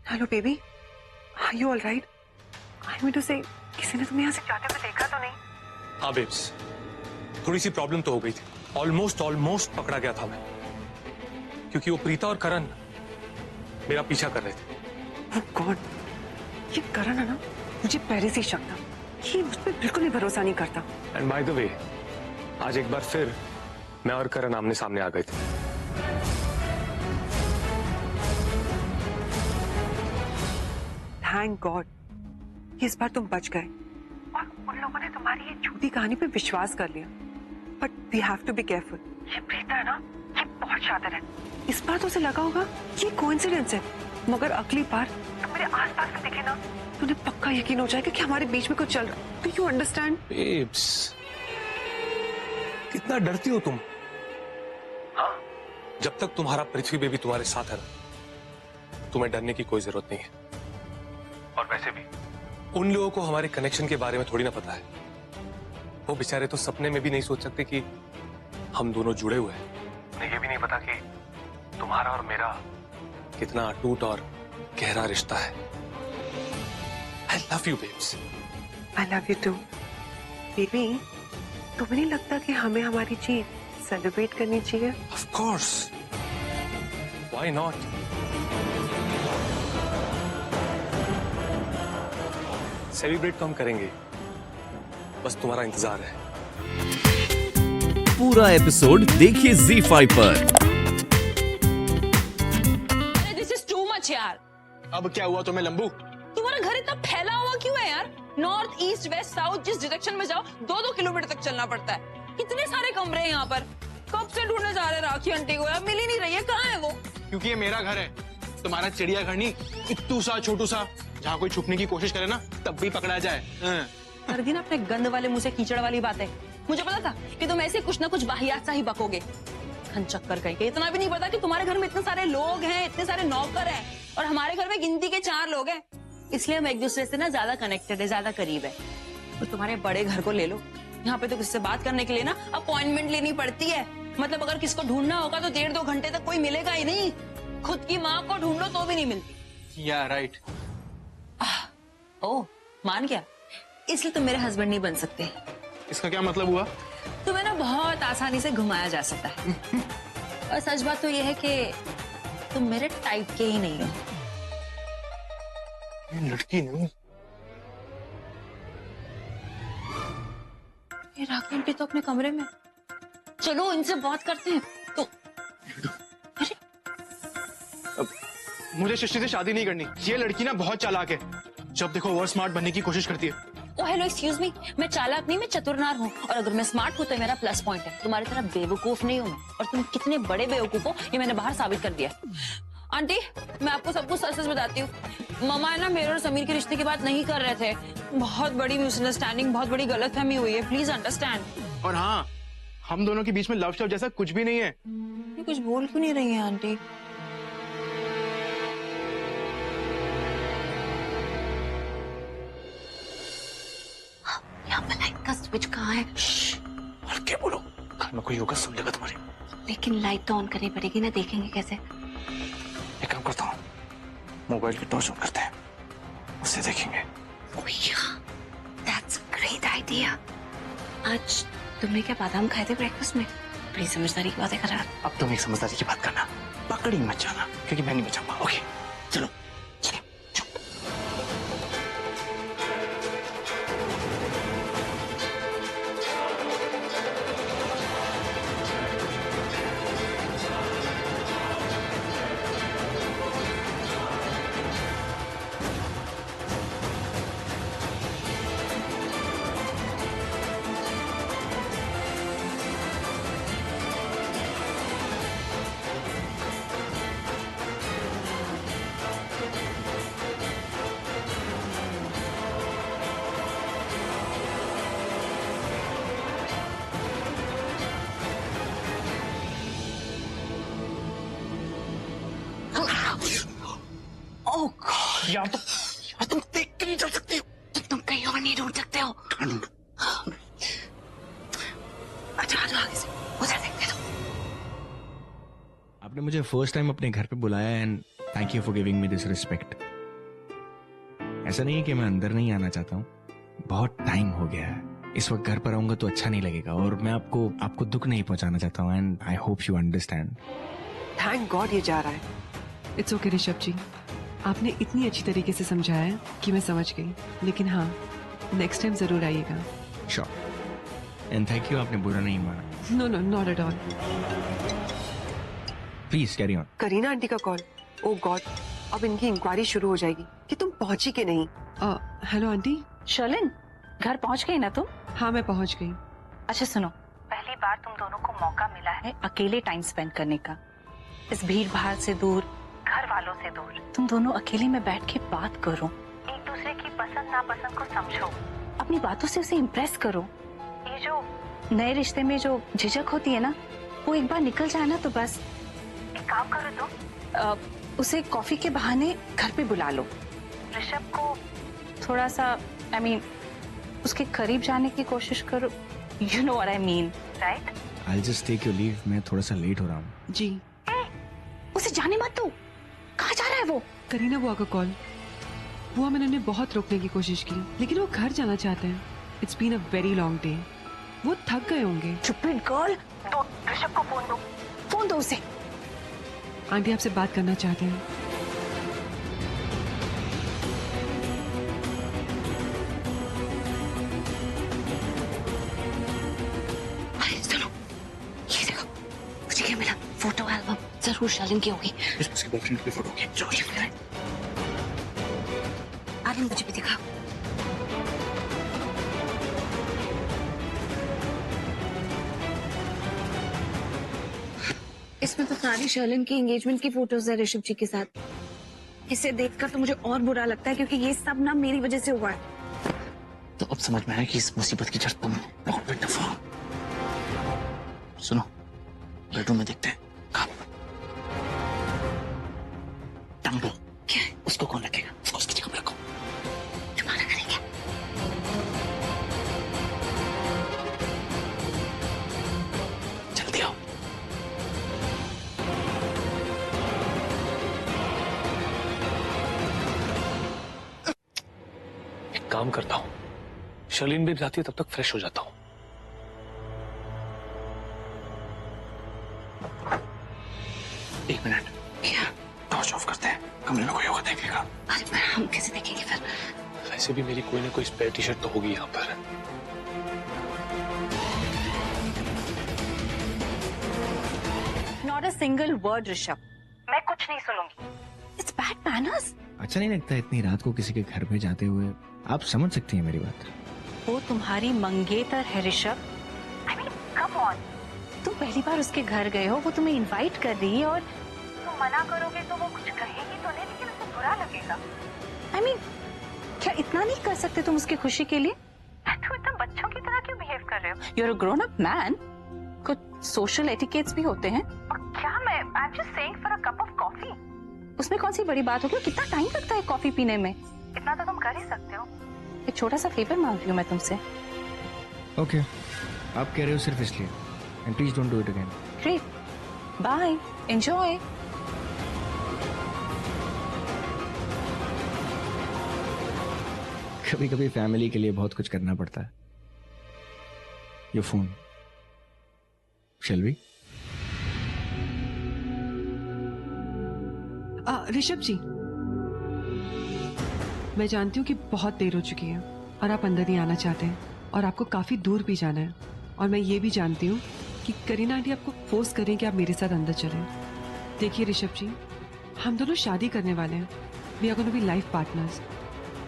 Hello baby, are you all right? I mean to say किसी ने तुम्हें यहाँ से जाते हुए देखा तो नहीं? हाँ बेब्स, थोड़ी सी प्रॉब्लम तो हो गई थी। ऑलमोस्ट पकड़ा गया था मैं, क्योंकि वो प्रीता और करण मेरा पीछा कर रहे थे। ओह गॉड, ये करण है ना, मुझे पहले से ही शक था। ये मुझ पर बिल्कुल भी भरोसा नहीं करता। एंड बाय द वे, आज एक बार फिर मैं और करण आमने सामने आ गए थे। थैंक गॉड, इस बार तुम बच गए और उन लोगों ने तुम्हारी ये झूठी कहानी पे विश्वास कर लिया। But we have to be careful. ये प्रीता है ना, ये बहुत शातिर है। इस बार तो उसे लगा होगा ये कोइंसिडेंस है, मगर अगली बार तुम मेरे आसपास में दिखे ना, तुम्हें पक्का यकीन हो जाएगा कि हमारे बीच में कुछ चल रहा है। Do you understand? बेब्स, कितना डरती हो तुम? हाँ, जब तक तुम्हारा पृथ्वी बेबी तुम्हारे साथ है ना, तुम्हें डरने की कोई जरूरत नहीं है। और वैसे भी उन लोगों को हमारे कनेक्शन के बारे में थोड़ी ना पता है। वो बेचारे तो सपने में भी नहीं सोच सकते कि हम दोनों जुड़े हुए हैं। उन्हें ये भी नहीं पता कि तुम्हारा और मेरा कितना अटूट और गहरा रिश्ता है। I love you, babes. I love you too. Baby, तुम्हें नहीं लगता कि हमें हमारी जीत सेलिब्रेट करनी चाहिए? Of course. Why not? Celebrate तो हम करेंगे, बस तुम्हारा इंतजार है। पूरा एपिसोड देखिए ZEE5 पर। दिस इज टू मच यार। अब क्या हुआ तुम्हें लंबू? तुम्हारा घर इतना फैला हुआ क्यों है यार? नॉर्थ ईस्ट वेस्ट साउथ जिस डायरेक्शन में जाओ 2-2 किलोमीटर तक चलना पड़ता है। कितने सारे कमरे हैं यहाँ पर। कब से ढूंढने जा रहे राखी आंटी को यार, मिल ही नहीं रही है। कहाँ है वो? क्योंकि ये मेरा घर है, तुम्हारा चिड़ियाघर नहीं। इत्तू सा छोटू सा, जहाँ कोई छुपने की कोशिश करे ना तब भी पकड़ा जाए। कर दी ना अपने गंद वाले मुंह से कीचड़ वाली बातें। मुझे पता था कि तुम ऐसे कुछ ना कुछ वाहियात सा ही बकोगे। खनचक्कर कहीं के। इतना भी नहीं पता कि तुम्हारे घर में इतने सारे लोग हैं, इतने सारे नौकर हैं, और हमारे घर में गिनती के 4 लोग हैं। इसलिए हम एक दूसरे से ना ज्यादा कनेक्टेड है, ज्यादा करीब है। तो तुम्हारे बड़े घर को ले लो, यहाँ पे तो किसी से बात करने के लिए ना अपॉइंटमेंट लेनी पड़ती है। मतलब अगर किसको ढूंढना होगा तो 1.5-2 घंटे तक कोई मिलेगा ही नहीं। खुद की माँ को ढूंढो तो भी नहीं मिलती। या राइट। ओह, मान गया। इसलिए तुम मेरे हस्बैंड नहीं बन सकते। इसका क्या मतलब हुआ? तुम्हें ना बहुत आसानी से घुमाया जा सकता है। और सच बात तो ये है कि तुम मेरे टाइप के ही नहीं हो। ये लड़की नहीं। ये राखी आंटी तो अपने कमरे में। चलो इनसे बात करते हैं। तो अरे अब मुझे सृष्टि से शादी नहीं करनी। ये लड़की ना बहुत चालाक है, जब देखो ओवर स्मार्ट बनने की कोशिश करती है। ओ हेलो, एक्सक्यूज मी, मैं चालाक नहीं, मैं चतुरनार हूँ। और अगर मैं स्मार्ट हूँ तो मेरा प्लस पॉइंट है। तुम्हारी तरह बेवकूफ नहीं हूँ मैं। और तुम कितने बड़े बेवकूफ हो ये मैंने बाहर साबित कर दिया। आंटी, मैं आपको सब कुछ सच बताती हूँ। मामा है ना, मेरे और समीर के रिश्ते की बात नहीं कर रहे थे। बहुत बड़ी मिसअंडरस्टैंडिंग, बहुत बड़ी गलतफहमी हुई है। Please understand. और हाँ, हम दोनों के बीच में लव शव जैसा कुछ भी नहीं है। ये कुछ बोल क्यों नहीं रही है आंटी? यहाँ पर लाइट का स्विच कहाँ है? हल्के बोलो, घर में कोई होगा सुन लेगा तुम्हारी। लेकिन लाइट तो ऑन करनी पड़ेगी ना, देखेंगे कैसे? एक काम करता हूँ, मोबाइल की टॉर्च ऑन करते हैं, उससे देखेंगे। That's a great idea. आज तुमने क्या बादाम खाए थे ब्रेकफास्ट में? बड़ी समझदारी की बातें कर रहा है। अब तुम एक समझदारी की बात करना, पकड़ी मत जाना, क्योंकि मैं नहीं बचाऊंगा। ओके चलो। यार तुम देख के नहीं चल सकती हो। तो तुम कहीं और नहीं ढूंढ सकते हो। अच्छा आगे से उधर देखते हो। आपने मुझे फर्स्ट टाइम अपने घर पे बुलाया and thank you for giving me this respect. ऐसा नहीं है कि मैं अंदर नहीं आना चाहता हूँ, बहुत टाइम हो गया है। इस वक्त घर पर आऊंगा तो अच्छा नहीं लगेगा, और मैं आपको दुख नहीं पहुंचाना चाहता हूँ, and I hope you understand. Thank God ये जा रहा है। इट्स ओके ऋषभ जी, आपने इतनी अच्छी तरीके से समझाया है कि मैं समझ गई। लेकिन हाँ, नेक्स्ट टाइम जरूर आइएगा। श्योर, एंड थैंक यू, आपने बुरा नहीं माना। No no, not at all. Please carry on. Kareena aunty का कॉल। ओ गॉड, अब इनकी इंक्वायरी शुरू हो जाएगी कि तुम पहुंची कि नहीं। Hello aunty. शर्लिन, घर पहुंच गई ना तुम? हाँ, मैं पहुंच गई। अच्छा सुनो, पहली बार तुम दोनों को मौका मिला है अकेले टाइम स्पेंड करने का, इस भीड़ भाड़ से दूर, घर वालों से दूर। तुम दोनों अकेले में बैठ के बात करो, एक दूसरे की पसंद नापसंद को समझो, अपनी बातों से उसे इम्प्रेस करो। ये जो नए रिश्ते में जो झिझक होती है ना, वो एक बार निकल जाए ना तो बस। एक काम करो तो उसे कॉफी के बहाने घर पे बुला लो। ऋषभ को थोड़ा सा उसके करीब जाने की कोशिश करो। You know what I mean, right? I just take your leave, मैं थोड़ा सा लेट हो रहा हूँ। जी। उसे जाने मत दो। कहाँ जा रहा है वो? करीना बुआ का कॉल। बुआ, मैंने उन्हें बहुत रोकने की कोशिश की, लेकिन वो घर जाना चाहते हैं। It's been a very long day. वो थक गए होंगे। स्टूपिड गर्ल, तो ऋषभ को फोन दो उसे। आंटी आपसे बात करना चाहते हैं। अरे सुनो, ये देखो, मुझे क्या मिला? Photo album. जरूर शर्लिन की होगी। उसके बॉयफ्रेंड की फोटो की। अरे मुझे भी दिखा। इसमें तो सारी शर्लिन की एंगेजमेंट की फोटोज है ऋषभ जी के साथ। इसे देखकर तो मुझे और बुरा लगता है, क्योंकि ये सब ना मेरी वजह से हुआ है। तो अब समझ में आया कि इस मुसीबत की जड़ तुम हो। सुनो, बेडरूम में देखते हैं। टंगो, क्या है? उसको कौन रखेगा? उसकी जगह पे रखो। तुम्हारा करेंगे? जल्दी आओ। एक काम करता हूँ, शर्लिन भी जाती है तब तक फ्रेश हो जाता हूँ। एक मिनट, क्या? टॉर्च ऑफ करते हैं, कमरे में कोई होगा देखेगा। अरे पर हम कैसे देखेंगे फिर? वैसे भी मेरी कोई ना कोई स्पेयर टी शर्ट तो होगी यहाँ पर। Not a single word Rishabh, मैं कुछ नहीं सुनूंगी। It's bad manners. अच्छा नहीं लगता इतनी रात को किसी के घर पे जाते हुए? आप समझ सकती हैं मेरी बात। वो तुम्हारी मंगेतर है Rishabh. I mean come on, तुम पहली बार उसके घर गए हो, वो तुम्हें इनवाइट कर रही है और तुम मना करोगे तो वो कुछ कहेगी तो नहीं, लेकिन उसे बुरा लगेगा। आई मीन क्या इतना नहीं कर सकते तुम उसकी खुशी के लिए? तुम इतना बच्चों की तरह क्यों बिहेव कर रहे हो? You are a grown up man. कुछ सोशल एटिकेट्स भी होते हैं। और क्या मैं I am just saying for a cup of coffee. उसमें कौन सी बड़ी बात होगी? कितना टाइम लगता है कॉफी पीने में? इतना तो तुम कर ही सकते हो। एक छोटा सा फेवर मांग रही हूँ मैं तुमसे। ओके, आप कह रहे हो सिर्फ इसलिए, and please don't do it again. Great, bye, enjoy. कभी कभी फैमिली के लिए बहुत कुछ करना पड़ता है। Your phone. Shall we? Rishabh ji, मैं जानती हूँ कि बहुत देर हो चुकी है और आप अंदर नहीं आना चाहते हैं और आपको काफी दूर भी जाना है, और मैं ये भी जानती हूँ कि करीना आंटी आपको फोर्स करें कि आप मेरे साथ अंदर चलें। देखिए ऋषभ जी, हम दोनों शादी करने वाले हैं। We are gonna be life partners,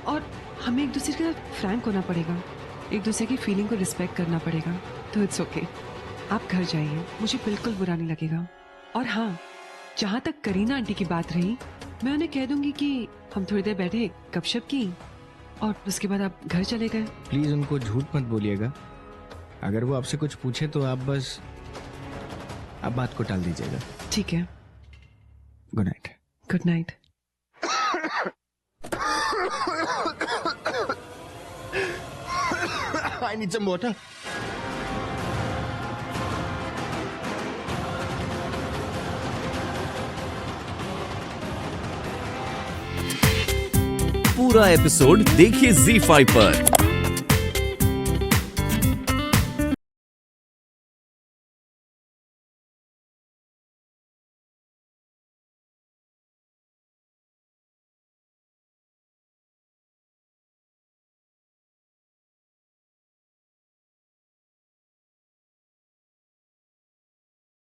और हमें एक दूसरे के साथ फ्रैंक होना पड़ेगा, एक दूसरे की फीलिंग को रिस्पेक्ट करना पड़ेगा। तो इट्स ओके, आप घर जाइए, मुझे बिल्कुल बुरा नहीं लगेगा। और हाँ, जहाँ तक करीना आंटी की बात रही, मैं उन्हें कह दूंगी कि हम थोड़ी देर बैठे गपशप की और उसके बाद आप घर चले गए। प्लीज उनको झूठ मत बोलिएगा। अगर वो आपसे कुछ पूछे तो आप बात को टाल दीजिएगा। ठीक है, good night. Good night. I need some water. पूरा एपिसोड देखिए ZEE5 पर।